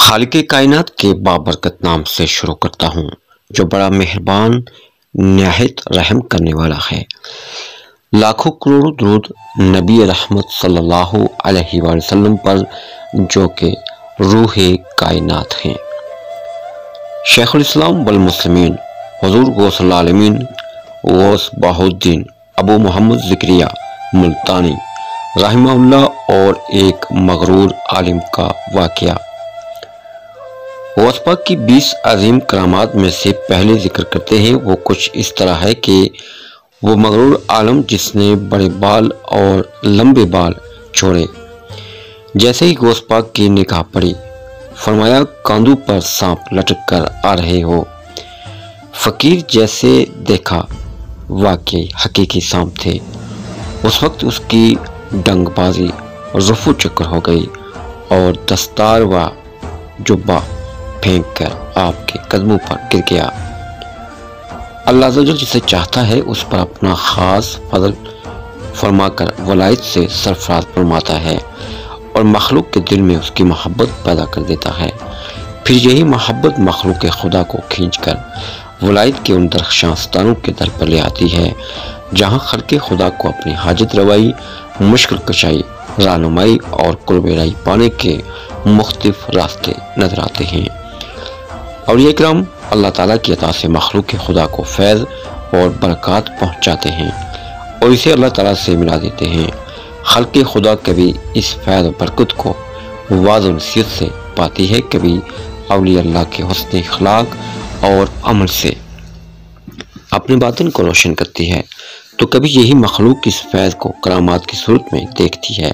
خالق کائنات کے بابرکت نام سے شروع کرتا ہوں جو بڑا مہربان نہایت رحم کرنے والا ہے۔ لاکھوں کروڑوں درود نبی رحمت صلی اللہ علیہ وآلہ وسلم پر جو کہ روح کائنات ہیں۔ شیخ الاسلام والمسلمین حضور غوث العالمین غوث بہاؤالدین ابو محمد زکریا ملتانی رحمہ اللہ اور ایک مغرور عالم کا واقعہ۔ غوث پاک کی 20 عظیم کرامات میں سے پہلے ذکر کرتے ہیں وہ کچھ اس طرح ہے کہ وہ مغرور عالم جس نے بڑے بال اور لمبے بال چھوڑے، جیسے ہی غوث پاک کی نگاہ پڑی فرمایا کاندھوں پر سانپ لٹک کر آ رہے ہو۔ فقیر جیسے دیکھا واقعی حقیقی سانپ تھے۔ اس وقت اس کی ڈنگ بازی رفو چکر ہو گئی اور دستار و جبہ پھینک کر آپ کے قدموں پر گر گیا۔ اللہ عز و جل جسے چاہتا ہے اس پر اپنا خاص فضل فرما کر ولایت سے سرفراز فرماتا ہے اور مخلوق کے دل میں اس کی محبت پیدا کر دیتا ہے۔ پھر یہی محبت مخلوق خدا کو کھینچ کر ولایت کے ان درخشاں ستاروں کے در پر لے آتی ہے جہاں خلق خدا کو اپنی حاجت روائی، مشکل کشائی، رہنمائی اور قرب الہی پانے کے مختلف راستے نظر آتے ہیں۔ اولیاء کرام اللہ تعالیٰ کی عطا سے مخلوق خدا کو فیض اور برکات پہنچاتے ہیں اور اسے اللہ تعالیٰ سے ملا دیتے ہیں۔ خلق خدا کبھی اس فیض و برکت کو واضح نصیحت سے پاتی ہے، کبھی اولیاء اللہ کے حسن اخلاق اور عمل سے اپنے باطن کو روشن کرتی ہے، تو کبھی یہی مخلوق اس فیض کو کرامات کی صورت میں دیکھتی ہے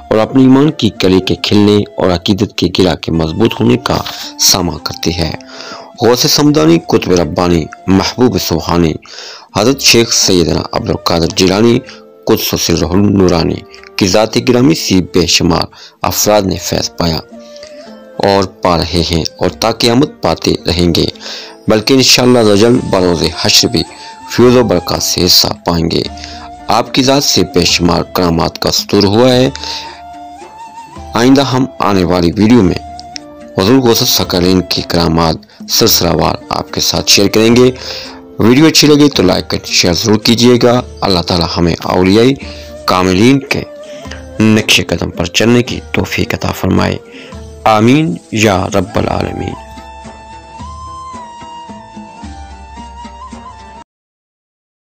اور اپنے ایمان کی کلی کے کھلنے اور عقیدت کے گرہ کے مضبوط ہونے کا سامع کرتی ہے۔ غوث سمدانی قطب ربانی محبوب سبحانی حضرت شیخ سیدنا عبدالقادر جیلانی قدس سرہ النورانی کی ذات گرامی سی بے شمار افراد نے فیض پایا اور پا رہے ہیں اور تا قیامت پاتے رہیں گے، بلکہ انشاءاللہ رجل بروز حشر بھی فیوز و برکات سے حصہ پائیں گے۔ آپ کی ذات سے بے شمار کرامات کا سطور ہوا ہے۔ آئندہ ہم آنے والی ویڈیو میں حضور غوث الثقلین کی کرامات سلسلہ وار آپ کے ساتھ شیئر کریں گے۔ ویڈیو اچھی لگے تو لائک اور شیئر ضرور کیجیے گا۔ اللہ تعالی ہمیں اولیاء کاملین کے نقش قدم پر چلنے کی توفیق عطا فرمائے، آمین یا رب العالمین۔